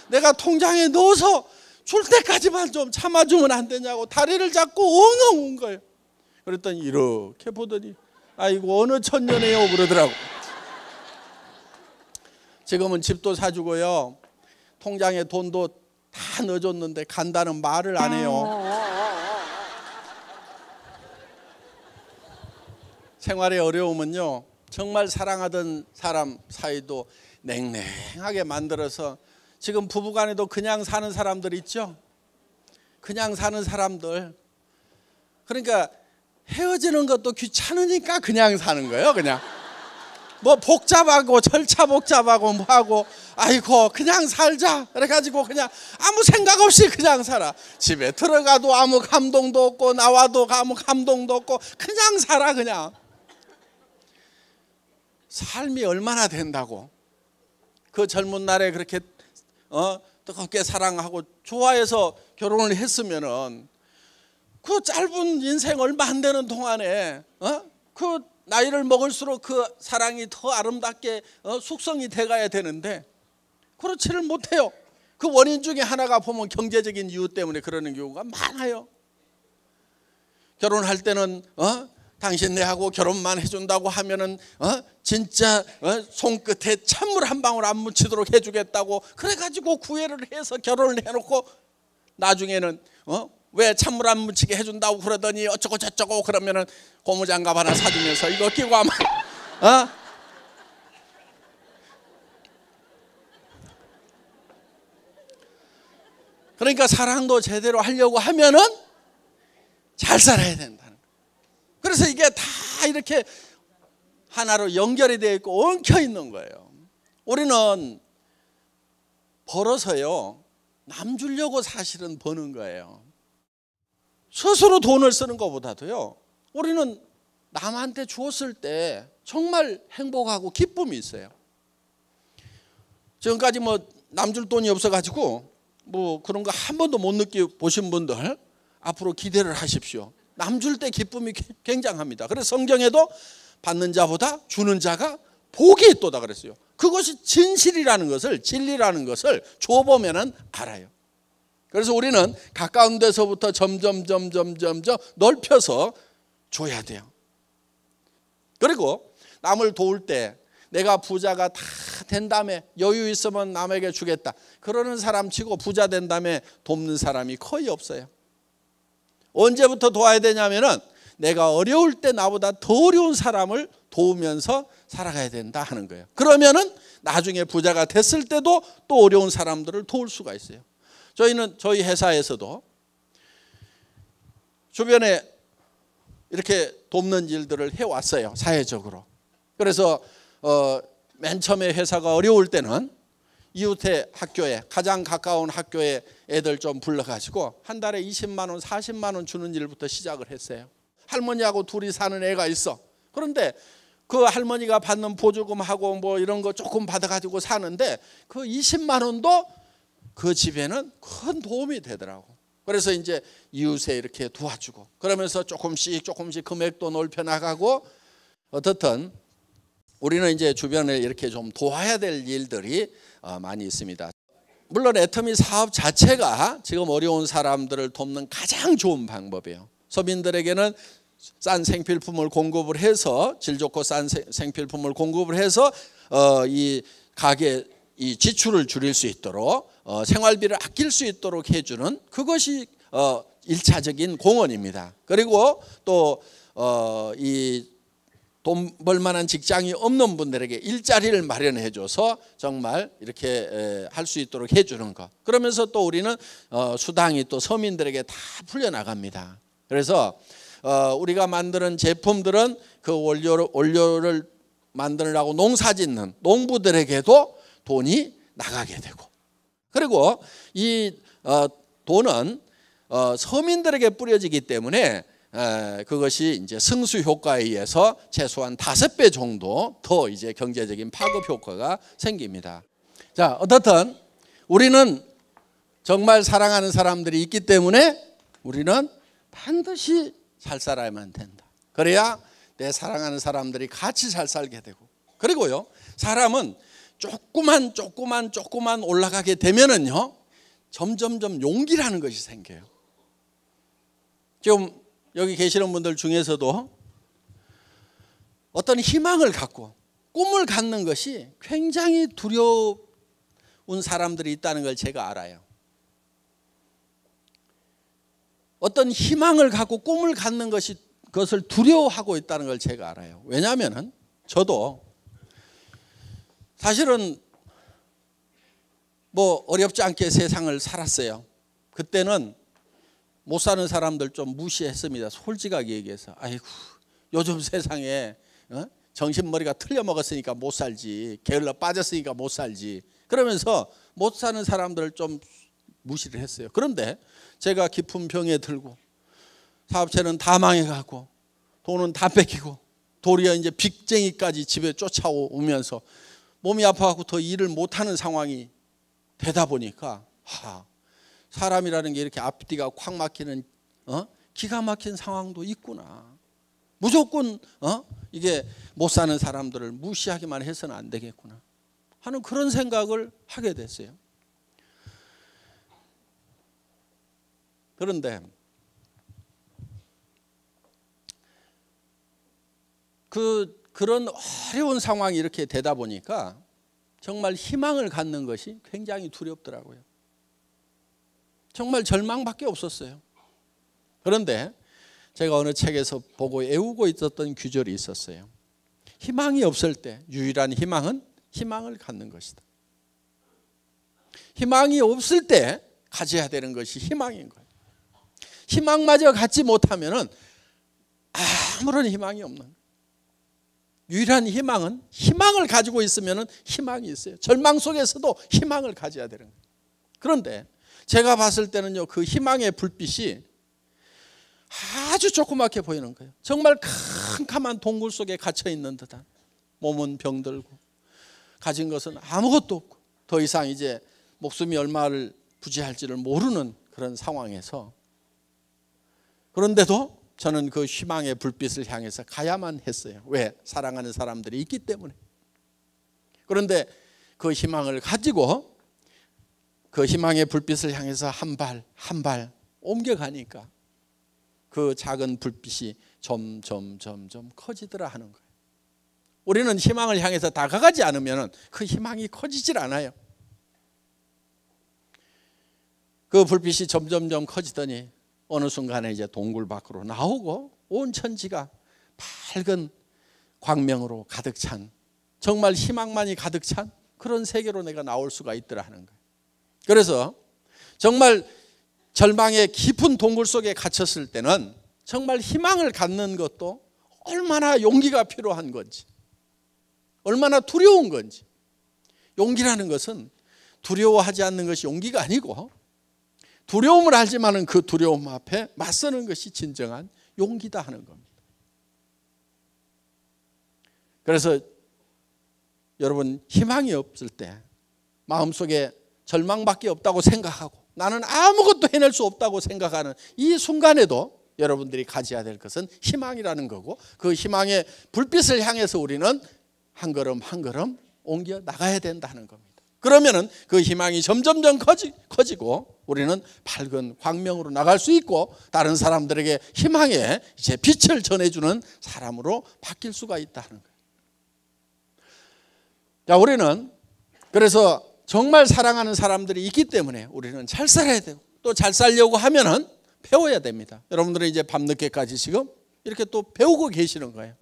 내가 통장에 넣어서 줄 때까지만 좀 참아주면 안 되냐고 다리를 잡고 엉엉 운 거예요. 그랬더니 이렇게 보더니 아이고 어느 천년에요 그러더라고. 지금은 집도 사주고요, 통장에 돈도 다 넣어줬는데 간다는 말을 안 해요. 생활의 어려움은요, 정말 사랑하던 사람 사이도 냉랭하게 만들어서, 지금 부부간에도 그냥 사는 사람들 있죠. 그냥 사는 사람들. 그러니까 헤어지는 것도 귀찮으니까 그냥 사는 거예요. 그냥 뭐 복잡하고 절차 복잡하고 뭐하고, 아이고 그냥 살자 그래가지고 그냥 아무 생각 없이 그냥 살아. 집에 들어가도 아무 감동도 없고 나와도 아무 감동도 없고 그냥 살아. 그냥 삶이 얼마나 된다고. 그 젊은 날에 그렇게 뜨겁게 사랑하고 좋아해서 결혼을 했으면은 그 짧은 인생 얼마 안 되는 동안에 그 나이를 먹을수록 그 사랑이 더 아름답게 숙성이 돼가야 되는데 그렇지를 못해요. 그 원인 중에 하나가 보면 경제적인 이유 때문에 그러는 경우가 많아요. 결혼할 때는 당신 내하고 결혼만 해준다고 하면은 진짜 손끝에 찬물 한 방울 안 묻히도록 해주겠다고 그래가지고 구애를 해서 결혼을 해놓고 나중에는 왜 찬물 안 묻히게 해준다고 그러더니 어쩌고 저쩌고 그러면은 고무장갑 하나 사주면서 이거 끼고 하면 그러니까 사랑도 제대로 하려고 하면은 잘 살아야 된다는 거예요. 그래서 이게 다 이렇게 하나로 연결이 되어 있고 엉켜 있는 거예요. 우리는 벌어서요, 남 주려고 사실은 버는 거예요. 스스로 돈을 쓰는 것보다도요, 우리는 남한테 주었을 때 정말 행복하고 기쁨이 있어요. 지금까지 뭐 남 줄 돈이 없어가지고 뭐 그런 거 한 번도 못 느껴보신 분들 앞으로 기대를 하십시오. 남 줄 때 기쁨이 굉장합니다. 그래서 성경에도 받는 자보다 주는 자가 복이 있도다 그랬어요. 그것이 진실이라는 것을, 진리라는 것을 줘보면 알아요. 그래서 우리는 가까운 데서부터 점점 넓혀서 줘야 돼요. 그리고 남을 도울 때 내가 부자가 다 된 다음에 여유 있으면 남에게 주겠다, 그러는 사람 치고 부자 된 다음에 돕는 사람이 거의 없어요. 언제부터 도와야 되냐면은 내가 어려울 때 나보다 더 어려운 사람을 도우면서 살아가야 된다 하는 거예요. 그러면은 나중에 부자가 됐을 때도 또 어려운 사람들을 도울 수가 있어요. 저희는 저희 회사에서도 주변에 이렇게 돕는 일들을 해왔어요, 사회적으로. 그래서 맨 처음에 회사가 어려울 때는 이웃의 학교에, 가장 가까운 학교에 애들 좀 불러가지고 한 달에 20만 원, 40만 원 주는 일부터 시작을 했어요. 할머니하고 둘이 사는 애가 있어. 그런데 그 할머니가 받는 보조금하고 뭐 이런 거 조금 받아가지고 사는데 그 20만 원도 그 집에는 큰 도움이 되더라고. 그래서 이제 이웃에 이렇게 도와주고, 그러면서 조금씩 금액도 넓혀 나가고, 어떻든 우리는 이제 주변에 이렇게 좀 도와야 될 일들이 많이 있습니다. 물론 애터미 사업 자체가 지금 어려운 사람들을 돕는 가장 좋은 방법이에요. 서민들에게는 싼 생필품을 공급을 해서, 질 좋고 싼 생필품을 공급을 해서 이 가게 이 지출을 줄일 수 있도록, 생활비를 아낄 수 있도록 해주는, 그것이 1차적인 공헌입니다. 그리고 또 이 돈 벌만한 직장이 없는 분들에게 일자리를 마련해줘서 정말 이렇게 할 수 있도록 해주는 것. 그러면서 또 우리는 수당이 또 서민들에게 다 풀려나갑니다. 그래서 우리가 만드는 제품들은 그 원료를 만들라고 농사짓는 농부들에게도 돈이 나가게 되고, 그리고 이 돈은 서민들에게 뿌려지기 때문에 그것이 이제 승수 효과에 의해서 최소한 5배 정도 더 이제 경제적인 파급 효과가 생깁니다. 자, 어떻든 우리는 정말 사랑하는 사람들이 있기 때문에 우리는 반드시 잘 살아야만 된다. 그래야 내 사랑하는 사람들이 같이 잘 살게 되고, 그리고요, 사람은 조금만 올라가게 되면은요, 점점점 용기라는 것이 생겨요. 지금 여기 계시는 분들 중에서도 어떤 희망을 갖고 꿈을 갖는 것이 굉장히 두려운 사람들이 있다는 걸 제가 알아요. 어떤 희망을 갖고 꿈을 갖는 그것을 두려워하고 있다는 걸 제가 알아요. 왜냐하면 저도 사실은 뭐 어렵지 않게 세상을 살았어요. 그때는 못 사는 사람들 좀 무시했습니다. 솔직하게 얘기해서. 아이고, 요즘 세상에 정신머리가 틀려먹었으니까 못 살지, 게을러 빠졌으니까 못 살지, 그러면서 못 사는 사람들을 좀 무시를 했어요. 그런데 제가 깊은 병에 들고 사업체는 다 망해가고 돈은 다 뺏기고 도리어 이제 빚쟁이까지 집에 쫓아오면서 몸이 아파갖고 더 일을 못하는 상황이 되다 보니까 사람이라는 게 이렇게 앞뒤가 콱 막히는 기가 막힌 상황도 있구나. 무조건 이게 못 사는 사람들을 무시하기만 해서는 안 되겠구나 하는 그런 생각을 하게 됐어요. 그런데 그런 어려운 상황이 이렇게 되다 보니까 정말 희망을 갖는 것이 굉장히 두렵더라고요. 정말 절망밖에 없었어요. 그런데 제가 어느 책에서 보고 애우고 있었던 규절이 있었어요. 희망이 없을 때 유일한 희망은 희망을 갖는 것이다. 희망이 없을 때 가져야 되는 것이 희망인 거예요. 희망마저 갖지 못하면 아무런 희망이 없는 거예요. 유일한 희망은 희망을 가지고 있으면 희망이 있어요. 절망 속에서도 희망을 가져야 되는 거예요. 그런데 제가 봤을 때는요, 그 희망의 불빛이 아주 조그맣게 보이는 거예요. 정말 캄캄한 동굴 속에 갇혀 있는 듯한, 몸은 병들고 가진 것은 아무것도 없고 더 이상 이제 목숨이 얼마를 부지할지를 모르는 그런 상황에서 그런데도 저는 그 희망의 불빛을 향해서 가야만 했어요. 왜? 사랑하는 사람들이 있기 때문에. 그런데 그 희망을 가지고 그 희망의 불빛을 향해서 한 발 한 발 옮겨가니까 그 작은 불빛이 점점 커지더라 하는 거예요. 우리는 희망을 향해서 다가가지 않으면 그 희망이 커지질 않아요. 그 불빛이 점점 커지더니 어느 순간에 이제 동굴 밖으로 나오고 온 천지가 밝은 광명으로 가득 찬, 정말 희망만이 가득 찬 그런 세계로 내가 나올 수가 있더라 하는 거예요. 그래서 정말 절망의 깊은 동굴 속에 갇혔을 때는 정말 희망을 갖는 것도 얼마나 용기가 필요한 건지, 얼마나 두려운 건지. 용기라는 것은 두려워하지 않는 것이 용기가 아니고 두려움을 알지만은 그 두려움 앞에 맞서는 것이 진정한 용기다 하는 겁니다. 그래서 여러분, 희망이 없을 때 마음속에 절망밖에 없다고 생각하고 나는 아무것도 해낼 수 없다고 생각하는 이 순간에도 여러분들이 가져야 될 것은 희망이라는 거고, 그 희망의 불빛을 향해서 우리는 한 걸음 한 걸음 옮겨 나가야 된다는 겁니다. 그러면은 그 희망이 점점점 커지고 우리는 밝은 광명으로 나갈 수 있고 다른 사람들에게 희망의 이제 빛을 전해주는 사람으로 바뀔 수가 있다는 거예요. 자, 우리는 그래서 정말 사랑하는 사람들이 있기 때문에 우리는 잘 살아야 되고, 또 잘 살려고 하면은 배워야 됩니다. 여러분들은 이제 밤늦게까지 지금 이렇게 또 배우고 계시는 거예요.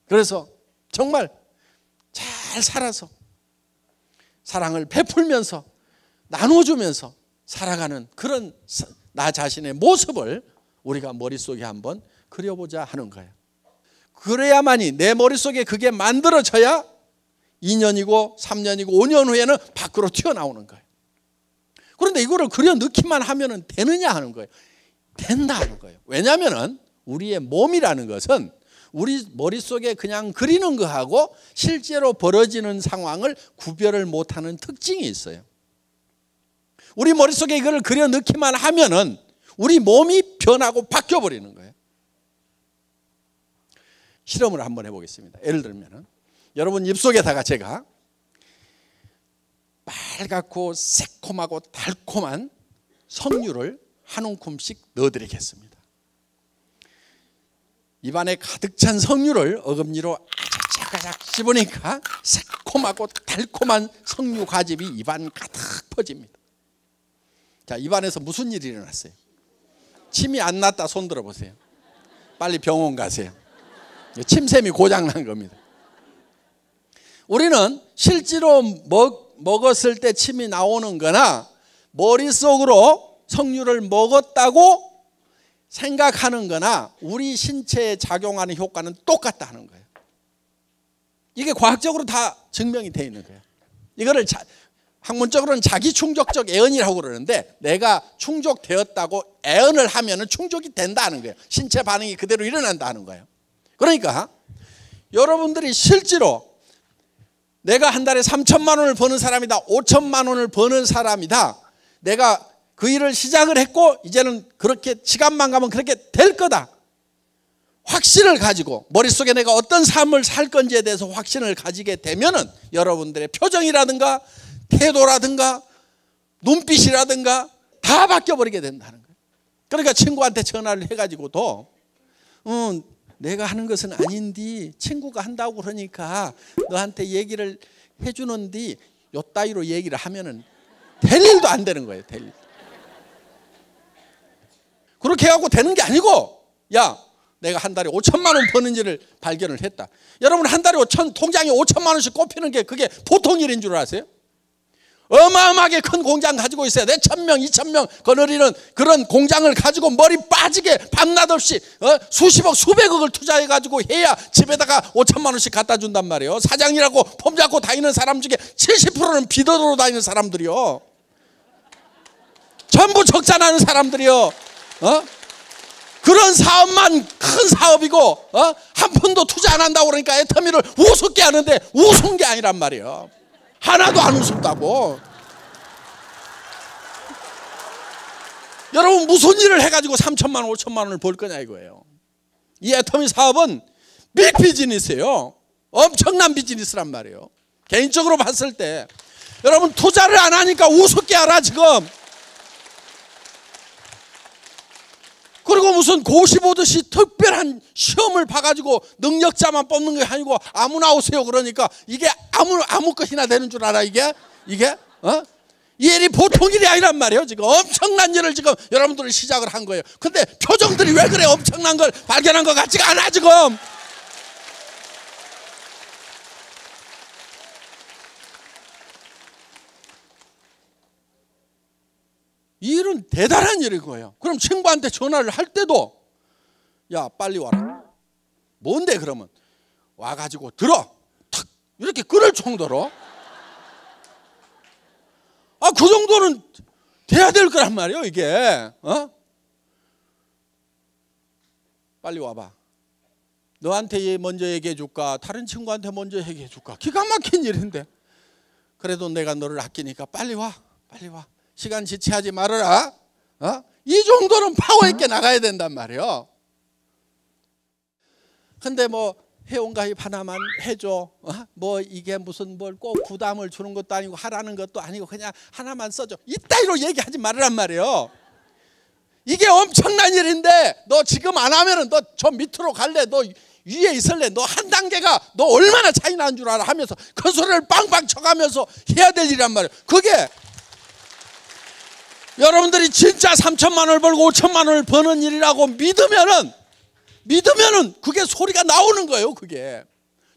그래서 정말 잘 살아서 사랑을 베풀면서 나눠주면서 살아가는 그런 나 자신의 모습을 우리가 머릿속에 한번 그려보자 하는 거예요. 그래야만이 내 머릿속에 그게 만들어져야 2년이고 3년이고 5년 후에는 밖으로 튀어나오는 거예요. 그런데 이거를 그려 넣기만 하면 되느냐 하는 거예요. 된다 하는 거예요. 왜냐하면 우리의 몸이라는 것은 우리 머릿속에 그냥 그리는 거하고 실제로 벌어지는 상황을 구별을 못하는 특징이 있어요. 우리 머릿속에 이걸 그려 넣기만 하면은 우리 몸이 변하고 바뀌어버리는 거예요. 실험을 한번 해보겠습니다. 예를 들면은 여러분 입속에다가 제가 빨갛고 새콤하고 달콤한 석류를 한 움큼씩 넣어드리겠습니다. 입안에 가득 찬 석류를 어금니로 아작아작 씹으니까 새콤하고 달콤한 석류 과즙이 입안 가득 퍼집니다. 자, 입안에서 무슨 일이 일어났어요? 침이 안 났다 손 들어보세요. 빨리 병원 가세요. 침샘이 고장난 겁니다. 우리는 실제로 먹었을 때 침이 나오는 거나 머릿속으로 석류를 먹었다고 생각하는 거나 우리 신체에 작용하는 효과는 똑같다 하는 거예요. 이게 과학적으로 다 증명이 되어 있는 거예요. 이거를 학문적으로는 자기 충족적 애언이라고 그러는데, 내가 충족되었다고 애언을 하면은 충족이 된다는 거예요. 신체 반응이 그대로 일어난다는 거예요. 그러니까 여러분들이 실제로 내가 한 달에 3천만 원을 버는 사람이다, 5천만 원을 버는 사람이다, 내가 그 일을 시작을 했고 이제는 그렇게 시간만 가면 그렇게 될 거다, 확신을 가지고 머릿속에 내가 어떤 삶을 살 건지에 대해서 확신을 가지게 되면은 여러분들의 표정이라든가 태도라든가 눈빛이라든가 다 바뀌어버리게 된다는 거예요. 그러니까 친구한테 전화를 해가지고도 내가 하는 것은 아닌데 친구가 한다고 그러니까 너한테 얘기를 해주는데 요 따위로 얘기를 하면은 될 일도 안 되는 거예요. 될 일. 그렇게 해갖고 되는 게 아니고, 야, 내가 한 달에 5천만 원 버는지를 발견을 했다. 여러분, 한 달에 통장에 5천만 원씩 꼽히는 게 그게 보통 일인 줄 아세요? 어마어마하게 큰 공장 가지고 있어야 돼. 1,000명, 2,000명 거느리는 그런 공장을 가지고 머리 빠지게 밤낮 없이 수십억, 수백억을 투자해가지고 해야 집에다가 5천만 원씩 갖다 준단 말이에요. 사장이라고 폼 잡고 다니는 사람 중에 70%는 비더로 다니는 사람들이요. 전부 적자 나는 사람들이요. 그런 사업만 큰 사업이고 한 푼도 투자 안 한다고 그러니까 애터미를 우습게 하는데 우스운 게 아니란 말이에요. 하나도 안 우습다고. 여러분 무슨 일을 해가지고 3천만 원, 5천만 원을 벌 거냐 이거예요. 이 애터미 사업은 빅 비즈니스예요. 엄청난 비즈니스란 말이에요. 개인적으로 봤을 때 여러분 투자를 안 하니까 우습게 알아 지금. 그리고 무슨 고시 보듯이 특별한 시험을 봐가지고 능력자만 뽑는 게 아니고 아무나 오세요 그러니까 이게 아무 것이나 되는 줄 알아 이게 이 일이 보통 일이 아니란 말이에요. 지금 엄청난 일을 지금 여러분들이 시작을 한 거예요. 근데 표정들이 왜 그래? 엄청난 걸 발견한 것 같지가 않아 지금. 이 일은 대단한 일인 거예요. 그럼 친구한테 전화를 할 때도 야 빨리 와라. 뭔데 그러면 와가지고 들어 탁 이렇게 끊을 정도로 그 정도는 돼야 될 거란 말이에요 이게. 빨리 와봐. 너한테 먼저 얘기해 줄까 다른 친구한테 먼저 얘기해 줄까. 기가 막힌 일인데 그래도 내가 너를 아끼니까 빨리 와 빨리 와. 시간 지체하지 말아라. 이 정도는 파워 있게 나가야 된단 말이에요. 근데 뭐 회원가입 하나만 해줘. 뭐 이게 무슨 뭘 꼭 부담을 주는 것도 아니고 하라는 것도 아니고 그냥 하나만 써줘. 이따위로 얘기하지 말란 말이에요. 이게 엄청난 일인데 너 지금 안 하면은 너 저 밑으로 갈래? 너 위에 있을래? 너 한 단계가 너 얼마나 차이 나는 줄 알아? 하면서 큰 소리를 빵빵 쳐가면서 해야 될 일이란 말이에요. 그게 여러분들이 진짜 3천만 원을 벌고 5천만 원을 버는 일이라고 믿으면은 그게 소리가 나오는 거예요. 그게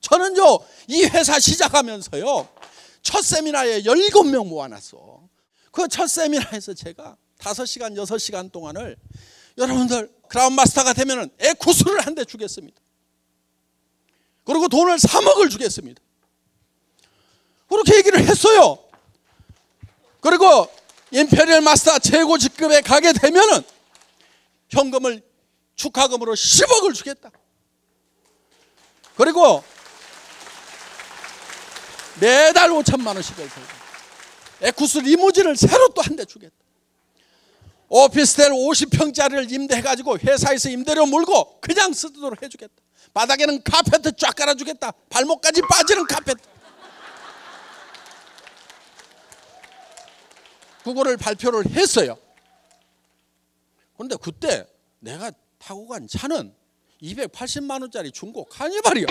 저는요 이 회사 시작하면서요 첫 세미나에 17명 모아놨어. 그 첫 세미나에서 제가 5시간 6시간 동안을 여러분들 크라운 마스터가 되면은 에쿠스를 한 대 주겠습니다. 그리고 돈을 3억을 주겠습니다. 그렇게 얘기를 했어요. 그리고 임페리얼 마스터 최고 직급에 가게 되면은 현금을 축하금으로 10억을 주겠다. 그리고 매달 5천만 원씩을 들고 에쿠스 리무진을 새로 또 한 대 주겠다. 오피스텔 50평짜리를 임대해가지고 회사에서 임대료 물고 그냥 쓰도록 해주겠다. 바닥에는 카페트 쫙 깔아주겠다. 발목까지 빠지는 카페트. 그거를 발표를 했어요. 그런데 그때 내가 타고 간 차는 280만 원짜리 중고 카니발이야.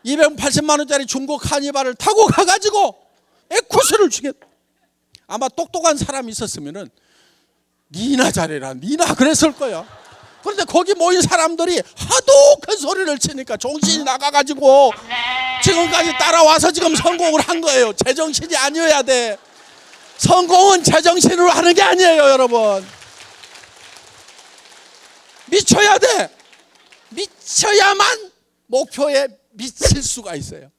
280만 원짜리 중고 카니발을 타고 가가지고 에쿠스를 주겠다. 아마 똑똑한 사람이 있었으면은 니나 잘해라 니나 그랬을 거야. 그런데 거기 모인 사람들이 하도 큰 소리를 치니까 정신이 나가가지고 지금까지 따라와서 지금 성공을 한 거예요. 제정신이 아니어야 돼. 성공은 제정신으로 하는 게 아니에요 여러분. 미쳐야 돼. 미쳐야만 목표에 미칠 수가 있어요.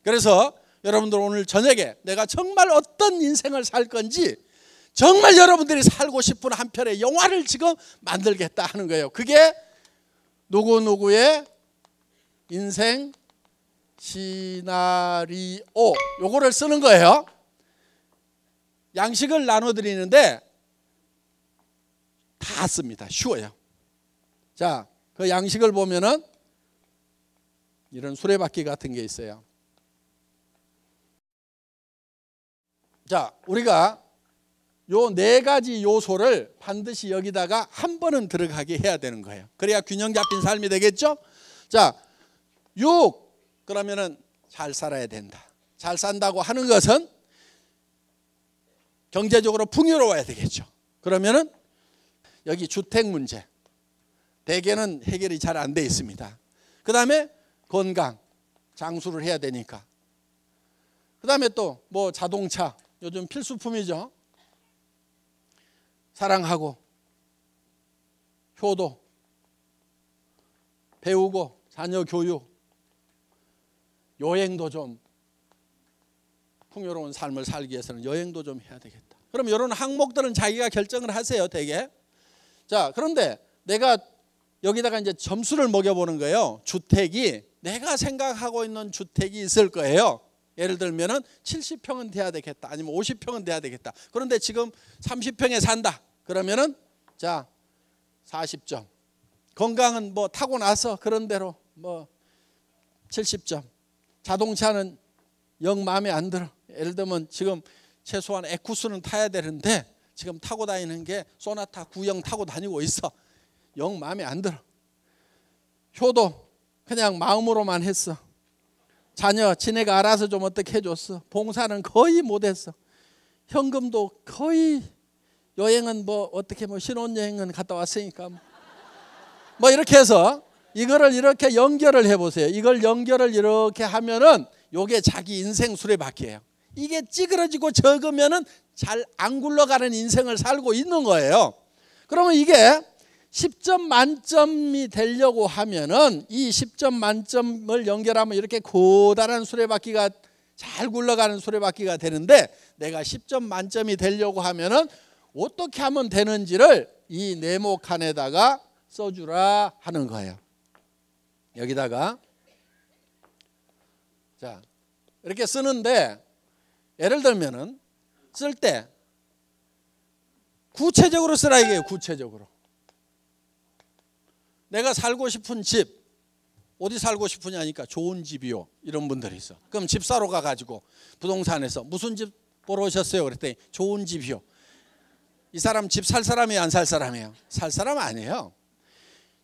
그래서 여러분들 오늘 저녁에 내가 정말 어떤 인생을 살 건지 정말 여러분들이 살고 싶은 한 편의 영화를 지금 만들겠다 하는 거예요. 그게 누구누구의 인생 시나리오 요거를 쓰는 거예요. 양식을 나눠드리는데 다 씁니다. 쉬워요. 자, 그 양식을 보면은 이런 수레바퀴 같은 게 있어요. 자, 우리가 요 4가지 요소를 반드시 여기다가 한 번은 들어가게 해야 되는 거예요. 그래야 균형 잡힌 삶이 되겠죠? 자, 6 그러면은 잘 살아야 된다. 잘 산다고 하는 것은 경제적으로 풍요로워야 되겠죠. 그러면은 여기 주택 문제 대개는 해결이 잘 안 돼 있습니다. 그 다음에 건강 장수를 해야 되니까. 그 다음에 또 뭐 자동차 요즘 필수품이죠. 사랑하고 효도 배우고 자녀 교육 여행도 좀 풍요로운 삶을 살기 위해서는 여행도 좀 해야 되겠다. 그럼 이런 항목들은 자기가 결정을 하세요 되게. 자, 그런데 내가 여기다가 이제 점수를 먹여보는 거예요. 주택이 내가 생각하고 있는 주택이 있을 거예요. 예를 들면은 70평은 돼야 되겠다. 아니면 50평은 돼야 되겠다. 그런데 지금 30평에 산다. 그러면은 자 40점. 건강은 뭐 타고 나서 그런 대로 뭐 70점. 자동차는 영 마음에 안 들어. 예를 들면 지금 최소한 에쿠스는 타야 되는데 지금 타고 다니는 게 소나타 9형 타고 다니고 있어. 영 마음에 안 들어. 효도 그냥 마음으로만 했어. 자녀 지네가 알아서 좀 어떻게 해줬어. 봉사는 거의 못했어. 현금도 거의, 여행은 뭐 어떻게 뭐 신혼여행은 갔다 왔으니까 뭐 이렇게 해서 이거를 이렇게 연결을 해보세요. 이걸 연결을 이렇게 하면은 요게 자기 인생 수레바퀴예요. 이게 찌그러지고 적으면은 잘 안 굴러가는 인생을 살고 있는 거예요. 그러면 이게 10점 만점이 되려고 하면은 이 10점 만점을 연결하면 이렇게 고단한 수레바퀴가 잘 굴러가는 수레바퀴가 되는데, 내가 10점 만점이 되려고 하면은 어떻게 하면 되는지를 이 네모칸에다가 써주라 하는 거예요. 여기다가 자 이렇게 쓰는데, 예를 들면은 쓸 때 구체적으로 쓰라 이게요. 구체적으로. 내가 살고 싶은 집, 어디 살고 싶으냐니까 좋은 집이요, 이런 분들이 있어. 그럼 집 사러 가가지고 부동산에서 무슨 집 보러 오셨어요? 그랬더니 좋은 집이요. 이 사람 집 살 사람이에요, 안 살 사람이에요? 살 사람 아니에요.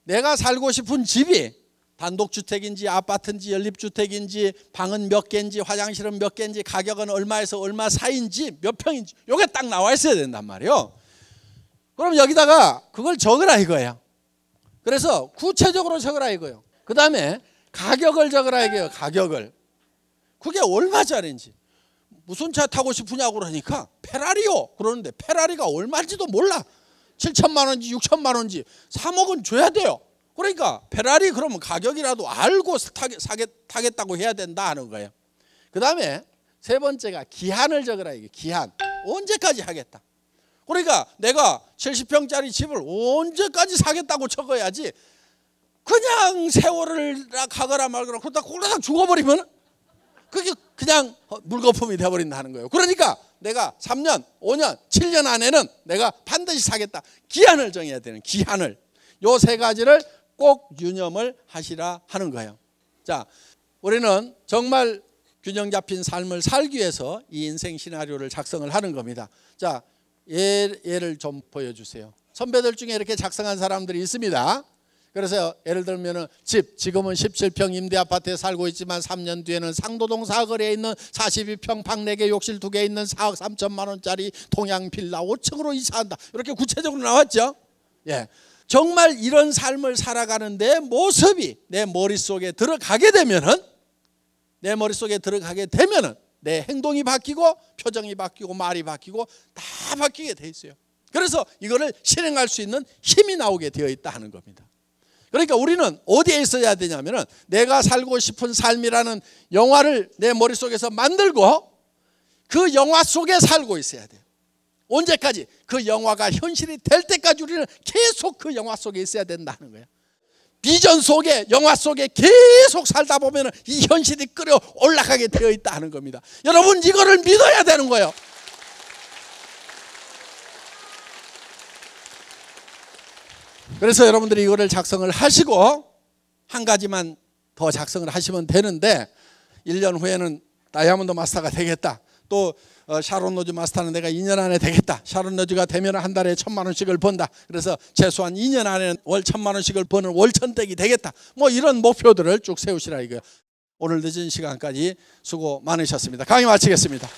내가 살고 싶은 집이 단독주택인지 아파트인지 연립주택인지 방은 몇 개인지 화장실은 몇 개인지 가격은 얼마에서 얼마 사이인지 몇 평인지 요게 딱 나와 있어야 된단 말이에요. 그럼 여기다가 그걸 적으라 이거예요. 그래서 구체적으로 적으라 이거예요. 그 다음에 가격을 적으라 이거예요. 가격을. 그게 얼마짜리인지. 무슨 차 타고 싶으냐고 그러니까 페라리요 그러는데 페라리가 얼마인지도 몰라. 7천만 원인지 6천만 원인지 3억은 줘야 돼요. 그러니까 페라리 그러면 가격이라도 알고 타겠다고 해야 된다 하는 거예요. 그 다음에 세 번째가 기한을 적으라 이게. 기한. 언제까지 하겠다. 그러니까 내가 70평짜리 집을 언제까지 사겠다고 적어야지, 그냥 세월을 가거나 말거나 그러다 꼴딱 죽어버리면 그게 그냥 물거품이 돼버린다는 거예요. 그러니까 내가 3년, 5년, 7년 안에는 내가 반드시 사겠다. 기한을 정해야 되는, 기한을. 요 세 가지를 꼭 유념을 하시라 하는 거예요. 자, 우리는 정말 균형 잡힌 삶을 살기 위해서 이 인생 시나리오를 작성을 하는 겁니다. 자, 예를 좀 보여주세요. 선배들 중에 이렇게 작성한 사람들이 있습니다. 그래서 예를 들면 지금은 17평 임대 아파트에 살고 있지만 3년 뒤에는 상도동 사거리에 있는 42평 방 4개 욕실 2개 있는 4억 3천만 원짜리 동양 빌라 5층으로 이사한다. 이렇게 구체적으로 나왔죠. 예, 정말 이런 삶을 살아가는 내 모습이 내 머릿속에 들어가게 되면은, 내 행동이 바뀌고 표정이 바뀌고 말이 바뀌고 다 바뀌게 돼 있어요. 그래서 이거를 실행할 수 있는 힘이 나오게 되어 있다 하는 겁니다. 그러니까 우리는 어디에 있어야 되냐면은 내가 살고 싶은 삶이라는 영화를 내 머릿속에서 만들고 그 영화 속에 살고 있어야 돼요. 언제까지? 그 영화가 현실이 될 때까지 우리는 계속 그 영화 속에 있어야 된다는 거예요. 비전 속에, 영화 속에 계속 살다 보면 이 현실이 끌어 올라가게 되어 있다 하는 겁니다. 여러분 이거를 믿어야 되는 거예요. 그래서 여러분들이 이거를 작성을 하시고 한 가지만 더 작성을 하시면 되는데, 1년 후에는 다이아몬드 마스터가 되겠다. 또 샤론 로즈 마스터는 내가 2년 안에 되겠다. 샤론 로즈가 되면 한 달에 1,000만 원씩을 번다. 그래서 최소한 2년 안에 월 1,000만 원씩을 버는 월천댁이 되겠다. 뭐 이런 목표들을 쭉 세우시라 이거예요. 오늘 늦은 시간까지 수고 많으셨습니다. 강의 마치겠습니다.